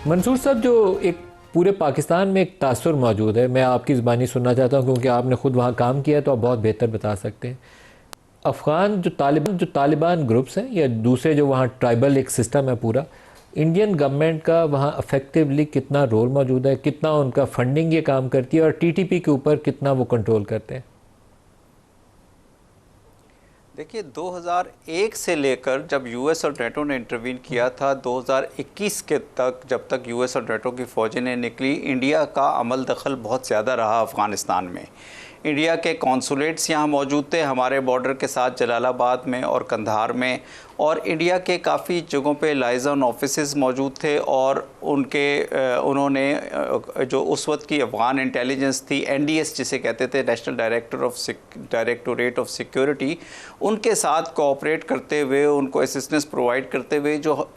मंसूर साहब, जो एक पूरे पाकिस्तान में एक तासुर मौजूद है, मैं आपकी ज़बानी सुनना चाहता हूँ क्योंकि आपने ख़ुद वहाँ काम किया तो आप बहुत बेहतर बता सकते हैं। अफ़गान जो तालिबान ग्रुप्स हैं या दूसरे जो वहाँ ट्राइबल एक सिस्टम है पूरा, इंडियन गवर्नमेंट का वहाँ अफेक्टिवली कितना रोल मौजूद है, कितना उनका फंडिंग ये काम करती है और टीटीपी के ऊपर कितना वो कंट्रोल करते हैं? देखिए, 2001 से लेकर जब यूएस और नेटो ने इंटरवीन किया था 2021 के तक, जब तक यूएस और नेटो की फ़ौजें ने निकली, इंडिया का अमल दखल बहुत ज़्यादा रहा अफ़गानिस्तान में। इंडिया के कॉन्सुलेट्स यहाँ मौजूद थे हमारे बॉर्डर के साथ, जलालाबाद में और कंधार में, और इंडिया के काफ़ी जगहों पे लाइजन ऑफिसेज़ मौजूद थे। और उन्होंने जो उस वक्त की अफ़गान इंटेलिजेंस थी, एनडीएस जिसे कहते थे, नेशनल डायरेक्टोरेट ऑफ सिक्योरिटी, उनके साथ कोऑपरेट करते हुए, उनको असिस्टेंस प्रोवाइड करते हुए, जो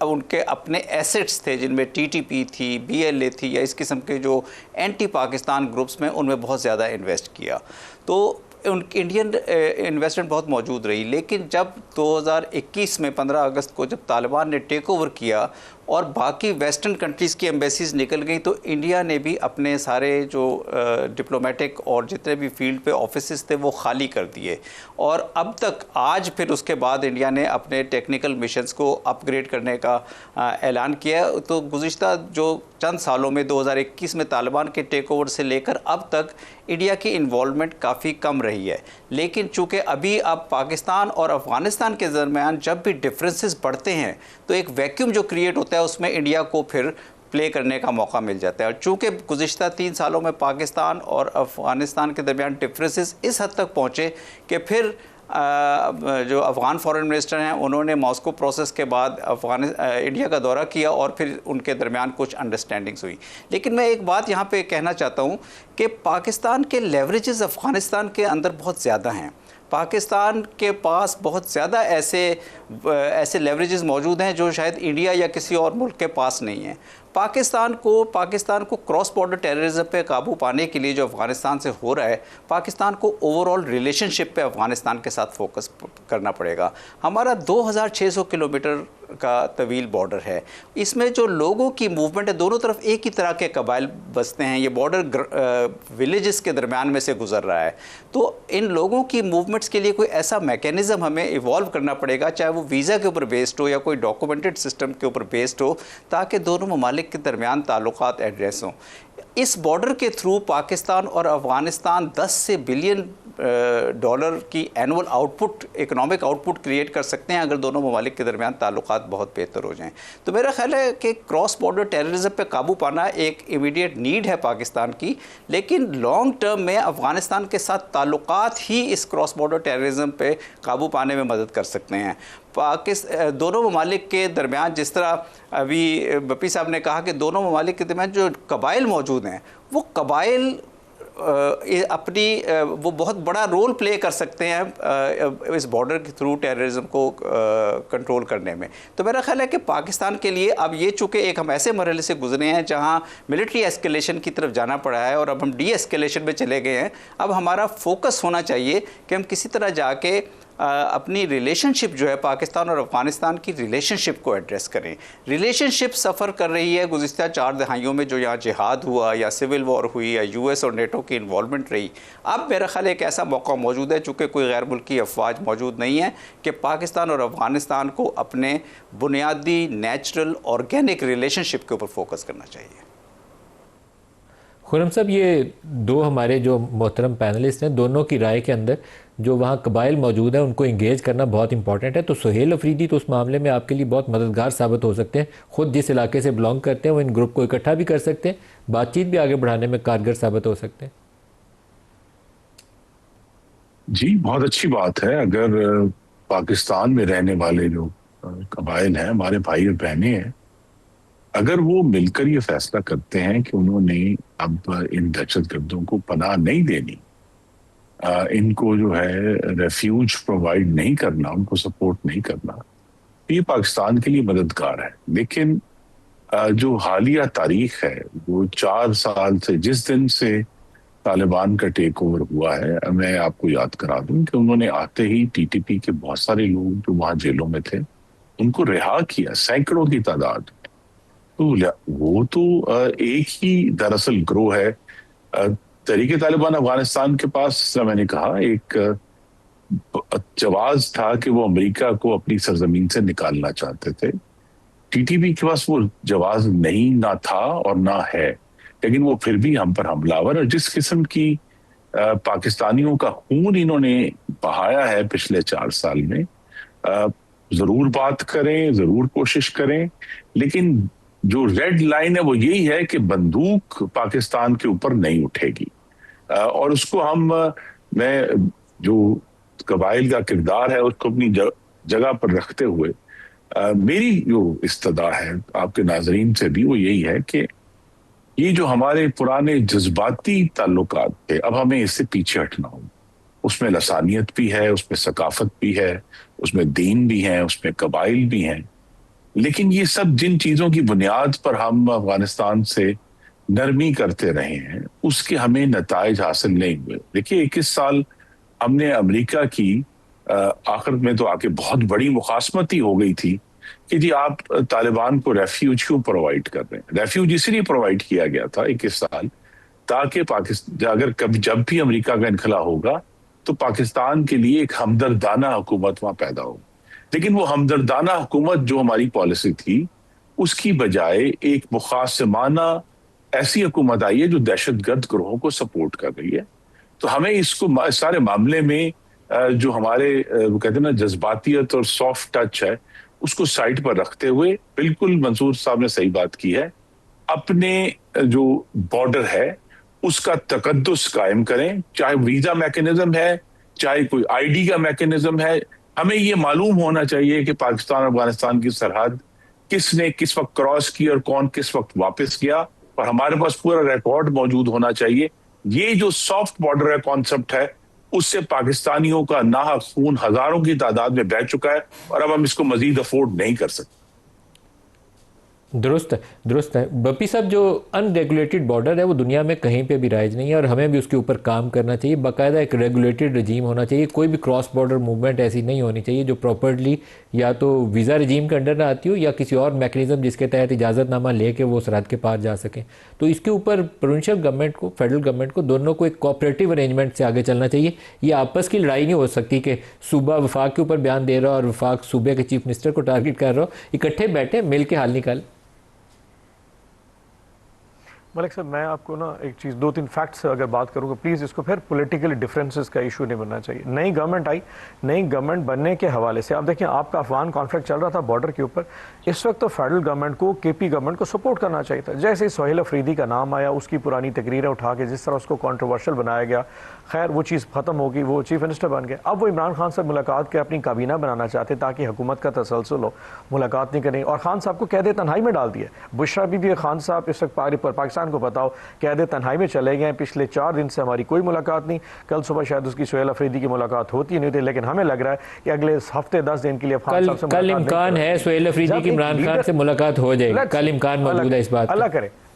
अब उनके अपने एसेट्स थे जिनमें टीटीपी थी, बीएलए थी, या इस किस्म के जो एंटी पाकिस्तान ग्रुप्स में, उनमें बहुत ज़्यादा इन्वेस्ट किया। तो उनकी इंडियन इन्वेस्टमेंट बहुत मौजूद रही। लेकिन जब 2021 में 15 अगस्त को जब तालिबान ने टेक ओवर किया और बाकी वेस्टर्न कंट्रीज़ की एम्बेसीज़ निकल गई, तो इंडिया ने भी अपने सारे जो डिप्लोमेटिक और जितने भी फील्ड पे ऑफिसेस थे वो खाली कर दिए। और अब तक आज फिर उसके बाद इंडिया ने अपने टेक्निकल मिशंस को अपग्रेड करने का ऐलान किया। तो गुज़िश्ता जो चंद सालों में 2021 में तालिबान के टेक ओवर से लेकर अब तक इंडिया की इन्वॉल्वमेंट काफ़ी कम रही है। लेकिन चूँकि अभी अब पाकिस्तान और अफ़गानिस्तान के दरमियान जब भी डिफरेंसेस बढ़ते हैं तो एक वैक्यूम जो क्रिएट होता है उसमें इंडिया को फिर प्ले करने का मौका मिल जाता है। और चूँकि गुज़िश्ता 3 सालों में पाकिस्तान और अफ़गानिस्तान के दरमियान डिफरेंसेस इस हद तक पहुँचे कि फिर जो अफ़गान फॉरेन मिनिस्टर हैं उन्होंने मॉस्को प्रोसेस के बाद इंडिया का दौरा किया और फिर उनके दरमियान कुछ अंडरस्टैंडिंग्स हुई। लेकिन मैं एक बात यहाँ पे कहना चाहता हूँ कि पाकिस्तान के लेवरेजेस अफ़गानिस्तान के अंदर बहुत ज़्यादा हैं। पाकिस्तान के पास बहुत ज़्यादा ऐसे लेवरेजेस मौजूद हैं जो शायद इंडिया या किसी और मुल्क के पास नहीं है। पाकिस्तान को क्रॉस बॉर्डर टेररिज्म पे काबू पाने के लिए जो अफ़गानिस्तान से हो रहा है, पाकिस्तान को ओवरऑल रिलेशनशिप पे अफ़गानिस्तान के साथ फोकस करना पड़ेगा। हमारा 2600 किलोमीटर का तवील बॉर्डर है। इसमें जो लोगों की मूवमेंट है, दोनों तरफ एक ही तरह के कबाइल बसते हैं, ये बॉर्डर विलेजेस के दरमियान में से गुजर रहा है। तो इन लोगों की मूवमेंट्स के लिए कोई ऐसा मैकेनिज़्म हमें इवॉल्व करना पड़ेगा, चाहे वो वीज़ा के ऊपर बेस्ड हो या कोई डॉक्यूमेंटेड सिस्टम के ऊपर बेस्ड हो, ताकि दोनों ममालिक के दरमियान ताल्लुकात एड्रेस हों। इस बॉर्डर के थ्रू पाकिस्तान और अफ़गानिस्तान 10 से बिलियन डॉलर की annual output, economic output create कर सकते हैं अगर दोनों ममालिक के दरमियान ताल्लुकात बहुत बेहतर हो जाएं। तो मेरा ख्याल है कि क्रॉस बॉर्डर टेररिज्म पे काबू पाना एक इमीडिएट नीड है पाकिस्तान की, लेकिन लॉन्ग टर्म में अफ़गानिस्तान के साथ ताल्लुकात ही इस क्रॉस बॉर्डर टेररिज्म पे काबू पाने में मदद कर सकते हैं। दोनों ममालिक के दरमियान, जिस तरह अभी बप्पी साहब ने कहा कि दोनों ममालिक के दरमियान जो कबाइल मौजूद हैं, वो कबाइल वो बहुत बड़ा रोल प्ले कर सकते हैं इस बॉर्डर के थ्रू टेररिज्म को कंट्रोल करने में। तो मेरा ख्याल है कि पाकिस्तान के लिए अब ये चूँकि एक हम ऐसे मरहले से गुजरे हैं जहां मिलिट्री एस्केलेशन की तरफ जाना पड़ा है और अब हम डी एस्केलेशन में चले गए हैं, अब हमारा फोकस होना चाहिए कि हम किसी तरह जाके अपनी रिलेशनशिप जो है पाकिस्तान और अफ़गानिस्तान की रिलेशनशिप को एड्रेस करें। रिलेशनशिप सफ़र कर रही है गुज़िश्ता 4 दहाइयों में, जो यहाँ जिहाद हुआ या सिविल वॉर हुई या यूएस और नेटो की इन्वॉल्वमेंट रही। अब मेरा ख्याल एक ऐसा मौका मौजूद है, चूँकि कोई गैर मुल्की अफवाज मौजूद नहीं है, कि पाकिस्तान और अफ़गानिस्तान को अपने बुनियादी नेचुरल ऑर्गेनिक रिलेशनशिप के ऊपर फोकस करना चाहिए। खुर्रम साहब, ये दो हमारे जो मोहतरम पैनलिस्ट हैं, दोनों की राय के अंदर जो वहाँ कबाइल मौजूद हैं उनको इंगेज करना बहुत इंपॉर्टेंट है। तो सुहेल अफरीदी तो उस मामले में आपके लिए बहुत मददगार साबित हो सकते हैं। ख़ुद जिस इलाके से बिलोंग करते हैं वो इन ग्रुप को इकट्ठा भी कर सकते हैं, बातचीत भी आगे बढ़ाने में कारगर साबित हो सकते हैं। जी, बहुत अच्छी बात है। अगर पाकिस्तान में रहने वाले जो कबाइल हैं, हमारे भाई और बहनें हैं, अगर वो मिलकर ये फैसला करते हैं कि उन्होंने अब इन दहशतगर्दों को पनाह नहीं देनी, इनको जो है रेफ्यूज प्रोवाइड नहीं करना, उनको सपोर्ट नहीं करना, तो ये पाकिस्तान के लिए मददगार है। लेकिन जो हालिया तारीख है वो 4 साल से, जिस दिन से तालिबान का टेक ओवर हुआ है, मैं आपको याद करा दूं कि उन्होंने आते ही टीटीपी के बहुत सारे लोग जो वहां जेलों में थे उनको रिहा किया, सैकड़ों की तादाद। तो वो तो एक ही दरअसल ग्रोह है। तहरीक तालिबान अफगानिस्तान के पास, जैसा मैंने कहा, एक जवाब था कि वो अमेरिका को अपनी सरजमीन से निकालना चाहते थे। टीटीपी के पास वो जवाब नहीं ना था और ना है, लेकिन वो फिर भी हम पर हमलावर, और जिस किस्म की पाकिस्तानियों का खून इन्होंने बहाया है पिछले 4 साल में, जरूर बात करें, जरूर कोशिश करें, लेकिन जो रेड लाइन है वो यही है कि बंदूक पाकिस्तान के ऊपर नहीं उठेगी। और उसको मैं जो कबाइल का किरदार है उसको अपनी जगह पर रखते हुए मेरी जो इस्तदा है आपके नाजरीन से भी, वो यही है कि ये जो हमारे पुराने जज्बाती ताल्लुकात थे, अब हमें इससे पीछे हटना होगा। उसमें लसानियत भी है, उसमें सकाफत भी है, उसमें दीन भी है, उसमें कबाइल भी हैं, लेकिन ये सब जिन चीजों की बुनियाद पर हम अफगानिस्तान से नरमी करते रहे हैं, उसके हमें नताइज हासिल नहीं हुए। देखिए 21 साल हमने अमेरिका की आखिर में तो आके बहुत बड़ी मुखासमत ही हो गई थी कि जी आप तालिबान को रेफ्यूज क्यों प्रोवाइड कर रहे हैं। रेफ्यूज इसलिए प्रोवाइड किया गया था 21 साल, ताकि पाकिस्तान अगर कभी जब भी अमेरिका का इनखला होगा तो पाकिस्तान के लिए एक हमदर्दाना हुकूमत वहां पैदा हो। लेकिन वो हमदर्दाना हुकूमत जो हमारी पॉलिसी थी, उसकी बजाय एक मुखासमाना ऐसी हुकूमत आई है जो दहशतगर्द ग्रोहों को सपोर्ट कर रही है। तो हमें इसको सारे मामले में जो हमारे वो कहते हैं ना जज्बातियत और सॉफ्ट टच है, उसको साइड पर रखते हुए, बिल्कुल मंसूर साहब ने सही बात की है, अपने जो बॉर्डर है उसका तकद्दुस कायम करें, चाहे वीजा मैकेनिज्म है, चाहे कोई आईडी का मैकेनिज्म है। हमें ये मालूम होना चाहिए कि पाकिस्तान अफगानिस्तान की सरहद किसने किस वक्त क्रॉस की और कौन किस वक्त वापस किया, और हमारे पास पूरा रिकॉर्ड मौजूद होना चाहिए। ये जो सॉफ्ट बॉर्डर है कॉन्सेप्ट है, उससे पाकिस्तानियों का नाहक खून हजारों की तादाद में बह चुका है, और अब हम इसको मजीद अफोर्ड नहीं कर सकते। दुरुस्त है, दुरुस्त है। बपी साहब, जो अनरेगुलेटेड बॉर्डर है वो दुनिया में कहीं पे भी राइज नहीं है, और हमें भी उसके ऊपर काम करना चाहिए। बाकायदा एक रेगुलेटेड रजीम होना चाहिए। कोई भी क्रॉस बॉर्डर मूवमेंट ऐसी नहीं होनी चाहिए जो प्रॉपर्ली या तो वीज़ा रजीम के अंडर ना आती हो, या किसी और मैकेनिज्म जिसके तहत इजाज़तनामा लेके वो सरहद के पार जा सकें। तो इसके ऊपर प्रोविंशियल गवर्नमेंट को, फेडरल गवर्नमेंट को, दोनों को एक कोऑपरेटिव अरेंजमेंट से आगे चलना चाहिए। ये आपस की लड़ाई नहीं हो सकती कि सूबा वफाक के ऊपर बयान दे रहा हो और वफाक सूबे के चीफ मिनिस्टर को टारगेट कर रहा हो। इकट्ठे बैठे मिल के हल निकालें। मलिक साहब, मैं आपको ना एक चीज़, 2-3 फैक्ट्स अगर बात करूँगा, प्लीज़ इसको फिर पॉलिटिकल डिफरेंसेस का इशू नहीं बनना चाहिए। नई गवर्नमेंट आई, नई गवर्नमेंट बनने के हवाले से आप देखिए, आपका अफगान कॉन्फ्लिक्ट चल रहा था बॉर्डर के ऊपर, इस वक्त तो फेडरल गवर्नमेंट को, केपी गवर्नमेंट को सपोर्ट करना चाहिए था। जैसे ही सोहेल अफरीदी का नाम आया, उसकी पुरानी तकरीरें उठा के जिस तरह उसको कॉन्ट्रोवर्शियल बनाया गया, खैर वो चीज़ ख़त्म होगी, वो चीफ मिनिस्टर बन गए। अब वो इमरान खान से मुलाकात के अपनी काबीना बनाना चाहते ताकि हुकूमत का तसलसल हो, मुलाकात नहीं करें, और खान साहब को कैद तन्हाई में डाल दिया। बुशरा बीबी खान साहब इस वक्त पाकिस्तान को बताओ कैद तन्हाई में चले गए। पिछले 4 दिन से हमारी कोई मुलाकात नहीं। कल सुबह शायद उसकी सोहेल अफरीदी की मुलाकात होती नहीं थी, लेकिन हमें लग रहा है कि अगले हफ्ते 10 दिन के लिए कल इम्कान है सोहेल अफरीदी की इमरान खान से मुलाकात हो जाएगी। कल इम्कान मौजूद है इस बात,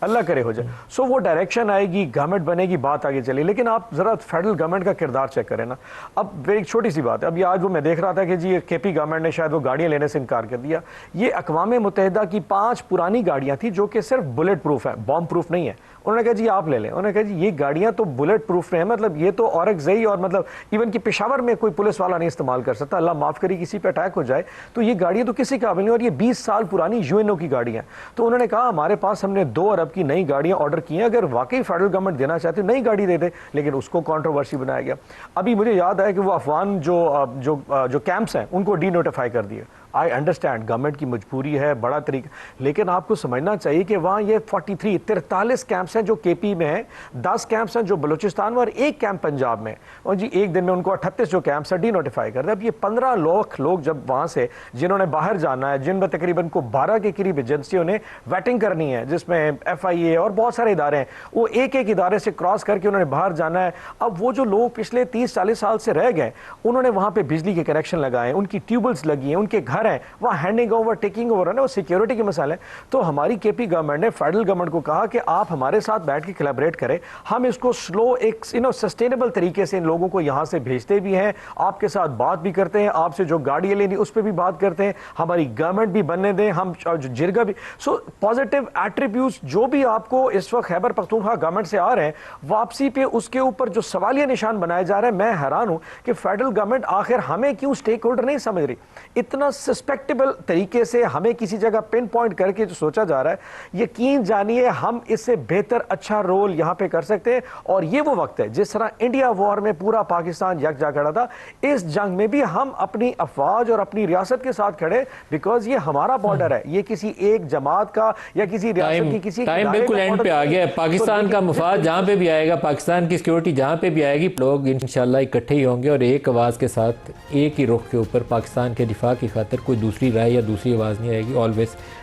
अल्लाह करे हो जाए। सो वो डायरेक्शन आएगी, गवर्नमेंट बनेगी, बात आगे चले। लेकिन आप जरा फेडरल गवर्नमेंट का किरदार चेक करें ना। अब एक छोटी सी बात है, अभी आज वो मैं देख रहा था कि जी केपी गवर्नमेंट ने शायद वो गाड़ियां लेने से इनकार कर दिया। ये अक़वाम मुत्तहिदा की 5 पुरानी गाड़ियां थी जो कि सिर्फ बुलेट प्रूफ है, बॉम्ब प्रूफ नहीं है। उन्होंने कहा जी आप ले लें। उन्होंने कहा जी ये गाड़ियां तो बुलेट प्रूफ में है, मतलब ये तो औरंगज़ई और मतलब इवन कि पेशावर में कोई पुलिस वाला नहीं इस्तेमाल कर सकता। अल्लाह माफ़ करी किसी पे अटैक हो जाए तो ये गाड़ियां तो किसी काबिल नहीं, और ये 20 साल पुरानी यूएनओ की गाड़ियां। तो उन्होंने कहा हमारे पास हमने 2 अरब की नई गाड़ियां ऑर्डर की हैं, अगर वाकई फेडरल गवर्नमेंट देना चाहती नई गाड़ी दे दे, लेकिन उसको कॉन्ट्रोवर्सी बनाया गया। अभी मुझे याद आया कि वो अफगान जो कैंप्स हैं उनको डी नोटिफाई कर दिए। आई अंडरस्टैंड गवर्नमेंट की मजबूरी है, बड़ा तरीका, लेकिन आपको समझना चाहिए कि वहाँ ये 43 कैंप्स हैं जो केपी में हैं, 10 कैंप्स हैं जो बलूचिस्तान में, और 1 कैंप पंजाब में। और जी एक दिन में उनको 38 जो कैंप्स हैं डी नोटिफाई कर दिया। अब ये 15 लाख लोग जब वहाँ से जिन्होंने बाहर जाना है, जिनमें तकरीबन को 12 के करीब एजेंसियों ने वेटिंग करनी है, जिसमें FIA और बहुत सारे इदारे हैं, वो एक इदारे से क्रॉस करके उन्होंने बाहर जाना है। अब वो जो लोग पिछले 30-40 साल से रह गए, उन्होंने वहाँ पर बिजली के कनेक्शन लगाए, उनकी ट्यूबवेल्स लगी हैं, उनके घर घर हैं वहाँ हैंडिंग ओवर टेकिंग ओवर है ना, वो सिक्योरिटी के मसाले हैं। तो हमारी केपी गवर्नमेंट ने फेडरल गवर्नमेंट को कहा कि आप हमारे साथ बैठ के कोलैबोरेट करें, हम इसको स्लो एक सस्टेनेबल तरीके से इन लोगों को यहाँ से भेजते भी हैं, आपके साथ बात भी करते हैं, आपसे जो गाड़ियाँ लेनी उस पर भी बात करते हैं, हमारी गवर्नमेंट भी बनने दें, हम जो जिरगा भी। सो पॉजिटिव एट्रीब्यूट्स जो भी आपको इस वक्त खैबर पख्तूनख्वा गवर्नमेंट से आ रहे हैं वापसी पे, उसके ऊपर जो सवालिया निशान बनाए जा रहे हैं, मैं हैरान हूं कि फेडरल गवर्नमेंट आखिर हमें क्यों स्टेक होल्डर नहीं समझ रही। इतना सस्पेक्टेबल तरीके से हमें किसी जगह पिन पॉइंट करके जो सोचा जा रहा है, यकीन जानिए हम इससे बेहतर अच्छा रोल यहां पे कर सकते हैं। और ये वो वक्त है जिस तरह इंडिया वॉर में पूरा पाकिस्तान यकजा खड़ा था, इस जंग में भी हम अपनी अफवाज और अपनी रियासत के साथ खड़े, बिकॉज ये हमारा बॉर्डर है, ये किसी एक जमात का या किसी रियासत की किसी टाइम बिल्कुल एंड पे आ गया है। पाकिस्तान का मुफाद जहाँ पे भी आएगा, पाकिस्तान की सिक्योरिटी जहाँ पे भी आएगी, लोग इंशाल्लाह इकट्ठे ही होंगे और एक आवाज़ के साथ एक ही रुख के ऊपर पाकिस्तान के दिफा की खातिर कोई दूसरी राय या दूसरी आवाज़ नहीं आएगी। ऑलवेज